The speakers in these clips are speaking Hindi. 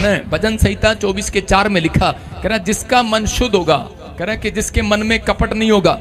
रखना है। भजन संहिता 24:4 में लिखा, कह रहा जिसका मन शुद्ध होगा, कह रहा कि जिसके मन में कपट नहीं होगा,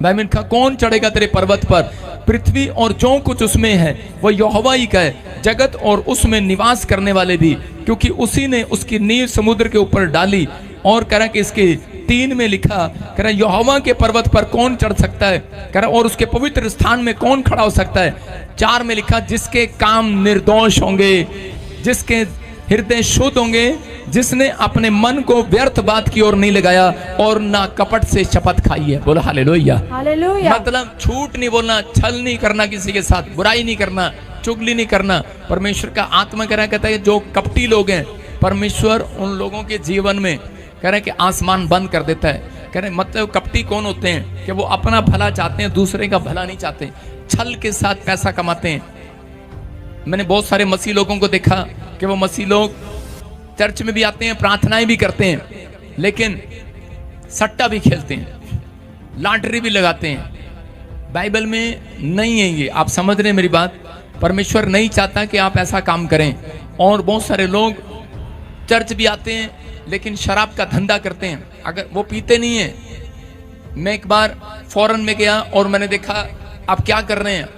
बाइबल लिखा कौन चढ़ेगा तेरे पर्वत पर, पृथ्वी और जो कुछ उसमें है वह यहोवा ही का है, जगत और उसमें निवास करने वाले भी, क्योंकि उसी ने उसकी नींव समुद्र के ऊपर डाली। और कह रहा कि इसके 3 में लिखा, कह रहा यहोवा के पर्वत पर कौन चढ़ सकता है, कह रहा और उसके पवित्र स्थान में कौन खड़ा हो सकता है। 4 में लिखा, जिसके काम निर्दोष होंगे, जिसके हृदय शुद्ध होंगे, जिसने अपने मन को व्यर्थ बात की ओर नहीं लगाया और ना कपट से शपथ खाई है। बोलो हालेलुया। हालेलुया। मतलब झूठ नहीं बोलना, छल नहीं करना, किसी के साथ बुराई नहीं करना, चुगली नहीं करना। परमेश्वर का आत्मा कह रहा कहता है जो कपटी लोग हैं, परमेश्वर उन लोगों के जीवन में कह रहे कि आसमान बंद कर देता है। कह रहे मतलब कपटी कौन होते हैं कि वो अपना भला चाहते हैं, दूसरे का भला नहीं चाहते, छल के साथ पैसा कमाते हैं। मैंने बहुत सारे मसीह लोगों को देखा कि वो मसीह लोग चर्च में भी आते हैं, प्रार्थनाएं भी करते हैं, लेकिन सट्टा भी खेलते हैं, लॉटरी भी लगाते हैं। बाइबल में नहीं है ये, आप समझ रहे हैं मेरी बात। परमेश्वर नहीं चाहता कि आप ऐसा काम करें। और बहुत सारे लोग चर्च भी आते हैं लेकिन शराब का धंधा करते हैं। अगर वो पीते नहीं है, मैं एक बार फॉरेन में गया और मैंने देखा आप क्या कर रहे हैं,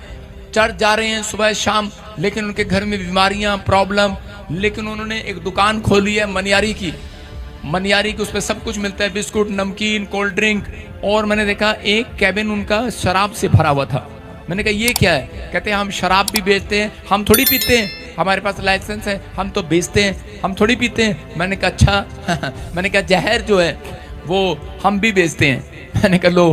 चर्च जा रहे हैं सुबह शाम, लेकिन उनके घर में बीमारियां, प्रॉब्लम, लेकिन उन्होंने एक दुकान खोली है मनियारी की, उस पर सब कुछ मिलता है, बिस्कुट, नमकीन, कोल्ड ड्रिंक। और मैंने देखा एक कैबिन उनका शराब से भरा हुआ था। मैंने कहा ये क्या है, कहते हैं हम शराब भी बेचते हैं, हम थोड़ी पीते हैं, हमारे पास लाइसेंस है, हम तो बेचते हैं, हम थोड़ी पीते हैं। मैंने कहा अच्छा मैंने कहा जहर जो है वो हम भी बेचते हैं। मैंने कहा लो,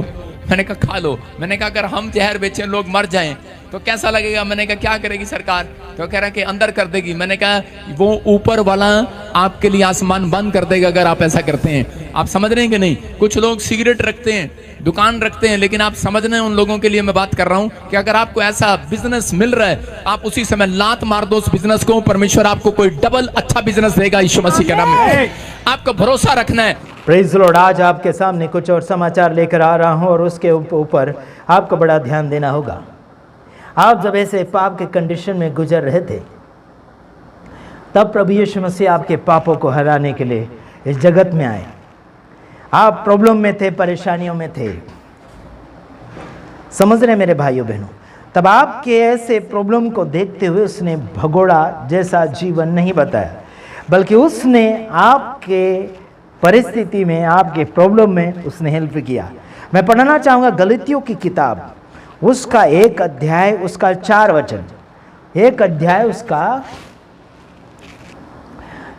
मैंने कहा खा लो। मैंने कहा अगर हम जहर बेचें, लोग मर जाएं तो कैसा लगेगा। मैंने कहा क्या करेगी सरकार, तो कह रहा कि अंदर कर देगी। मैंने कहा वो ऊपर वाला आपके लिए आसमान बंद कर देगा अगर आप ऐसा करते हैं। आप समझ रहे हैं कि नहीं। कुछ लोग सिगरेट रखते हैं, दुकान रखते हैं, लेकिन आप समझ रहे हैं उन लोगों के लिए मैं बात कर रहा हूं कि अगर आपको ऐसा बिजनेस मिल रहा है, आप उसी समय लात मार दो उस बिजनेस को, परमेश्वर आपको कोई डबल अच्छा बिजनेस देगा यीशु मसीह के नाम में। आपको भरोसा रखना है। Praise Lord. आज आपके सामने कुछ और समाचार लेकर आ रहा हूं और उसके ऊपर आपको बड़ा ध्यान देना होगा। आप जब ऐसे पाप के कंडीशन में गुजर रहे थे, तब प्रभु यीशु मसीह आपके पापों को हराने के लिए इस जगत में आए। आप प्रॉब्लम में थे, परेशानियों में थे, समझ रहे मेरे भाइयों बहनों। तब आपके ऐसे प्रॉब्लम को देखते हुए उसने भगोड़ा जैसा जीवन नहीं बताया, बल्कि उसने आपके परिस्थिति में, आपके प्रॉब्लम में उसने हेल्प किया। मैं पढ़ना चाहूँगा गलतियों की किताब, उसका 1 अध्याय, उसका 4 वचन। 1 अध्याय उसका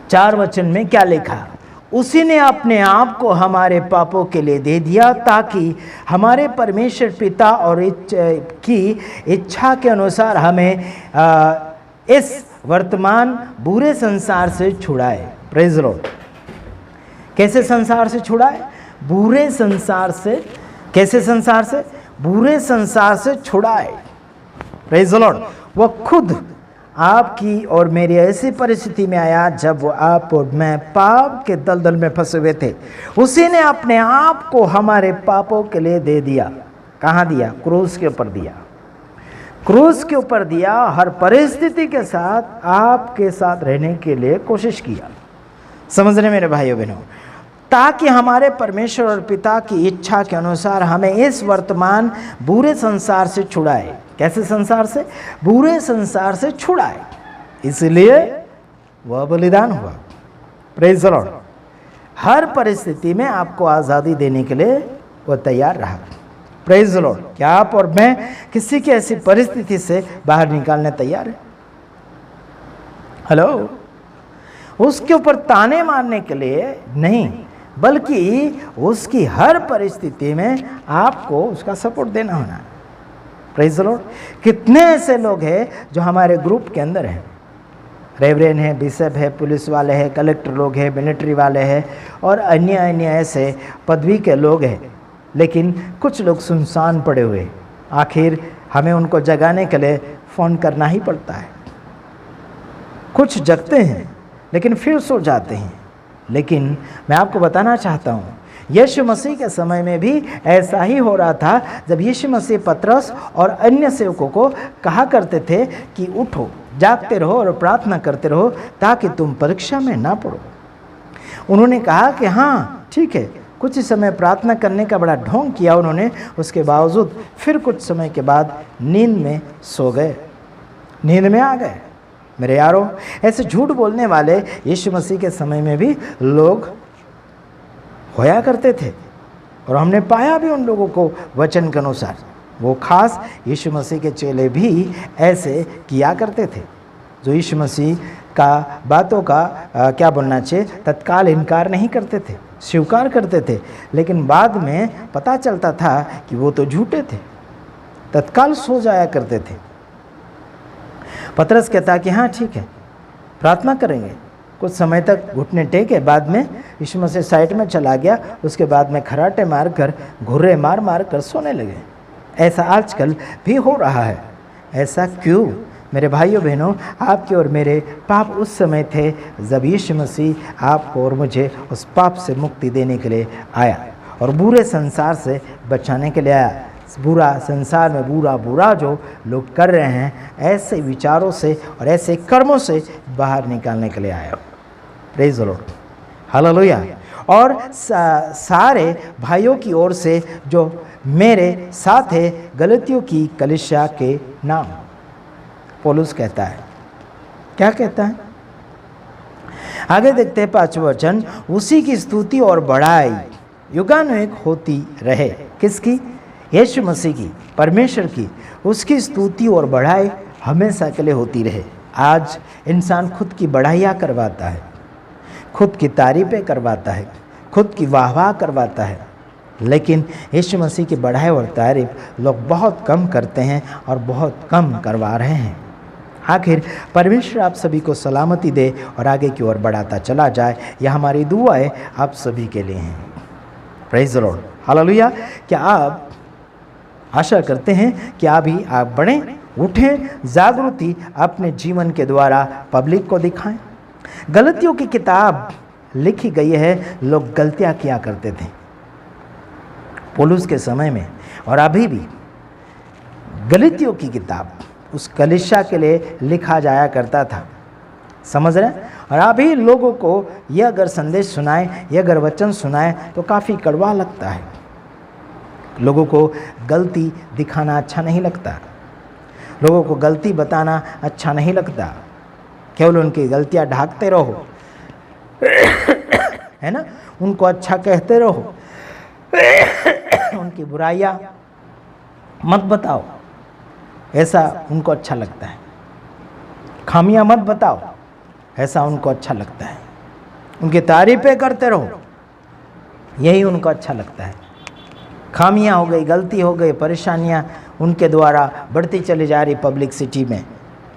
4 वचन में क्या लिखा, उसी ने अपने आप को हमारे पापों के लिए दे दिया ताकि हमारे परमेश्वर पिता और की इच्छा के अनुसार हमें इस वर्तमान बुरे संसार से छुड़ाए। Praise Lord. कैसे संसार से छुड़ाए? बुरे संसार से। कैसे संसार से? बुरे संसार से छुड़ाए। Praise Lord. वह खुद आपकी और मेरी ऐसी परिस्थिति में आया जब आप और मैं पाप के दलदल में फंसे हुए थे। उसी ने अपने आप को हमारे पापों के लिए दे दिया। कहाँ दिया? क्रूस के ऊपर दिया। क्रूस के ऊपर दिया। हर परिस्थिति के साथ आपके साथ रहने के लिए कोशिश किया। समझ रहे मेरे भाइयों बहनों, ताकि हमारे परमेश्वर और पिता की इच्छा के अनुसार हमें इस वर्तमान बुरे संसार से छुड़ाए। कैसे संसार से? बुरे संसार से छुड़ाए। इसलिए वह बलिदान हुआ। Praise the Lord. हर परिस्थिति में आपको आज़ादी देने के लिए वह तैयार रहा। Praise the Lord. क्या आप और मैं किसी की ऐसी परिस्थिति से बाहर निकालने तैयार है? हेलो। उसके ऊपर ताने मारने के लिए नहीं, बल्कि उसकी हर परिस्थिति में आपको उसका सपोर्ट देना होना है। Praise the Lord. कितने ऐसे लोग हैं जो हमारे ग्रुप के अंदर हैं, रेवरेन है, बिशप है, पुलिस वाले हैं, कलेक्टर लोग हैं, मिलिट्री वाले हैं और अन्य ऐसे पदवी के लोग हैं, लेकिन कुछ लोग सुनसान पड़े हुए। आखिर हमें उनको जगाने के लिए फ़ोन करना ही पड़ता है। कुछ जगते हैं लेकिन फिर सो जाते हैं। लेकिन मैं आपको बताना चाहता हूँ, यीशु मसीह के समय में भी ऐसा ही हो रहा था। जब यीशु मसीह पतरस और अन्य सेवकों को कहा करते थे कि उठो, जागते रहो और प्रार्थना करते रहो ताकि तुम परीक्षा में ना पड़ो। उन्होंने कहा कि हाँ ठीक है, कुछ ही समय प्रार्थना करने का बड़ा ढोंग किया उन्होंने, उसके बावजूद फिर कुछ समय के बाद नींद में सो गए, नींद में आ गए। मेरे यारों, ऐसे झूठ बोलने वाले यीशु मसीह के समय में भी लोग होया करते थे और हमने पाया भी उन लोगों को वचन के अनुसार। वो खास यीशु मसीह के चेले भी ऐसे किया करते थे, जो यीशु मसीह का बातों का क्या बोलना चाहिए, तत्काल इनकार नहीं करते थे, स्वीकार करते थे। लेकिन बाद में पता चलता था कि वो तो झूठे थे, तत्काल सो जाया करते थे। पतरस कहता कि हाँ ठीक है, प्रार्थना करेंगे। कुछ समय तक घुटने टेके, बाद में यीशु मसीह साइड में चला गया। उसके बाद में खराटे मारकर, घुर्रे मार मार कर सोने लगे। ऐसा आजकल भी हो रहा है। ऐसा क्यों? मेरे भाइयों बहनों, आपके और मेरे पाप उस समय थे जब यीशु मसीह आपको और मुझे उस पाप से मुक्ति देने के लिए आया और बुरे संसार से बचाने के लिए आया। बुरा संसार में बुरा जो लोग कर रहे हैं, ऐसे विचारों से और ऐसे कर्मों से बाहर निकालने के लिए आया। Praise the Lord, hallelujah. और सारे भाइयों की ओर से जो मेरे साथ है गलतियों की कलीसिया के नाम, पौलुस कहता है। क्या कहता है? आगे देखते हैं 5वां वचन, उसी की स्तुति और बढ़ाई युगानुयुग होती रहे। किसकी? यीशु मसीह की, परमेश्वर की। उसकी स्तुति और बढ़ाई हमेशा के लिए होती रहे। आज इंसान खुद की बढ़ाइयाँ करवाता है, खुद की तारीफ़ें करवाता है, खुद की वाहवाह करवाता है, लेकिन यीशु मसीह की बढ़ाई और तारीफ़ लोग बहुत कम करते हैं और बहुत कम करवा रहे हैं। आखिर परमेश्वर आप सभी को सलामती दे और आगे की ओर बढ़ाता चला जाए, यह हमारी दुआएं आप सभी के लिए हैं। Praise the Lord, hallelujah. क्या आप आशा करते हैं कि अभी आप बढ़ें, उठें, जागृति अपने जीवन के द्वारा पब्लिक को दिखाएं। गलतियों की किताब लिखी गई है, लोग गलतियां किया करते थे पौलुस के समय में, और अभी भी गलतियों की किताब उस कलीसिया के लिए लिखा जाया करता था। समझ रहे हैं? और अभी लोगों को यह अगर संदेश सुनाए, यह अगर वचन सुनाए तो काफ़ी कड़वा लगता है। लोगों को गलती दिखाना अच्छा नहीं लगता, लोगों को गलती बताना अच्छा नहीं लगता। केवल उनकी गलतियां ढांकते रहो, है ना, उनको अच्छा कहते रहो, उनकी बुराइयां मत बताओ, ऐसा उनको अच्छा लगता है। खामियां मत बताओ, ऐसा उनको अच्छा लगता है। उनकी तारीफें करते रहो, यही उनको अच्छा लगता है। खामियां हो गई, गलती हो गई, परेशानियां उनके द्वारा बढ़ती चली जा रही पब्लिसिटी में,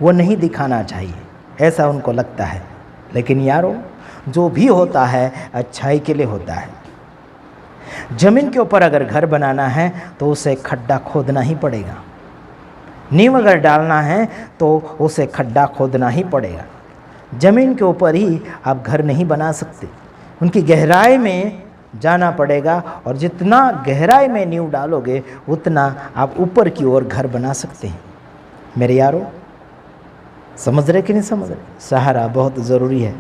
वो नहीं दिखाना चाहिए, ऐसा उनको लगता है। लेकिन यारो, जो भी होता है अच्छाई के लिए होता है। जमीन के ऊपर अगर घर बनाना है तो उसे खड्डा खोदना ही पड़ेगा। नींव अगर डालना है तो उसे खड्डा खोदना ही पड़ेगा। जमीन के ऊपर ही आप घर नहीं बना सकते, उनकी गहराई में जाना पड़ेगा, और जितना गहराई में नींव डालोगे उतना आप ऊपर की ओर घर बना सकते हैं। मेरे यारो, समझ रहे कि नहीं समझ रहे? सहारा बहुत ज़रूरी है।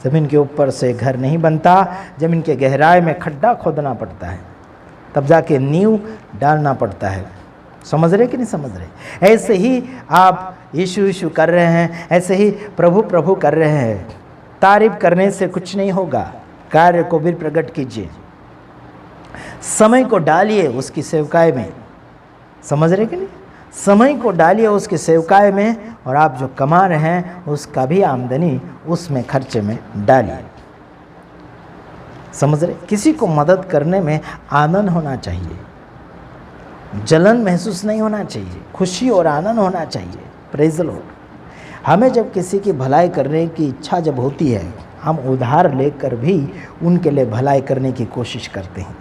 ज़मीन के ऊपर से घर नहीं बनता, ज़मीन के गहराई में खड्डा खोदना पड़ता है, तब जाके नींव डालना पड़ता है। समझ रहे कि नहीं समझ रहे? ऐसे ही आप यीशु यीशु कर रहे हैं, ऐसे ही प्रभु प्रभु कर रहे हैं। तारीफ करने से कुछ नहीं होगा, कार्य को भी प्रकट कीजिए, समय को डालिए उसकी सेवकाई में। समझ रहे कि नहीं? समय को डालिए उसकी सेवकाई में, और आप जो कमा रहे हैं उसका भी आमदनी उसमें खर्चे में डालिए। समझ रहे? किसी को मदद करने में आनंद होना चाहिए, जलन महसूस नहीं होना चाहिए, खुशी और आनंद होना चाहिए। Praise the Lord. हमें जब किसी की भलाई करने की इच्छा जब होती है, हम उधार लेकर भी उनके लिए भलाई करने की कोशिश करते हैं।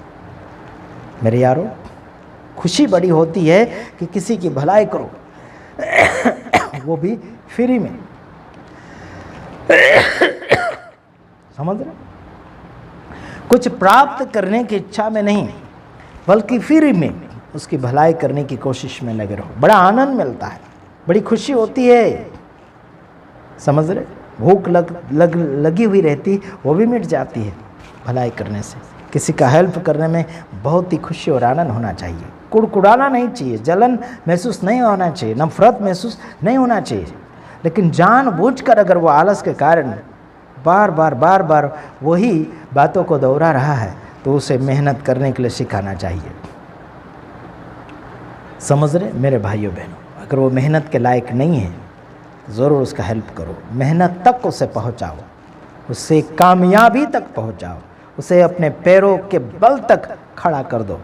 मेरे यारों, खुशी बड़ी होती है कि किसी की भलाई करो, वो भी फ्री में। समझ रहे? कुछ प्राप्त करने की इच्छा में नहीं, बल्कि फ्री में उसकी भलाई करने की कोशिश में लगे रहो। बड़ा आनंद मिलता है, बड़ी खुशी होती है, समझ रहे। भूख लगी हुई रहती, वो भी मिट जाती है भलाई करने से। किसी का हेल्प करने में बहुत ही खुशी और आनंद होना चाहिए। कुड़कुड़ाना नहीं चाहिए, जलन महसूस नहीं होना चाहिए, नफरत महसूस नहीं होना चाहिए। लेकिन जानबूझकर अगर वो आलस के कारण बार बार वही बातों को दोहरा रहा है, तो उसे मेहनत करने के लिए सिखाना चाहिए। समझ रहे मेरे भाइयों बहनों। अगर वो मेहनत के लायक नहीं है, ज़रूर उसका हेल्प करो, मेहनत तक उसे पहुंचाओ, उसे कामयाबी तक पहुंचाओ, उसे अपने पैरों के बल तक खड़ा कर दो।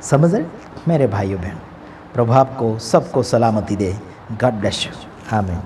समझ रहे मेरे भाइयों बहनों। प्रभु आपको सबको सलामती दे। God bless you. आमीन।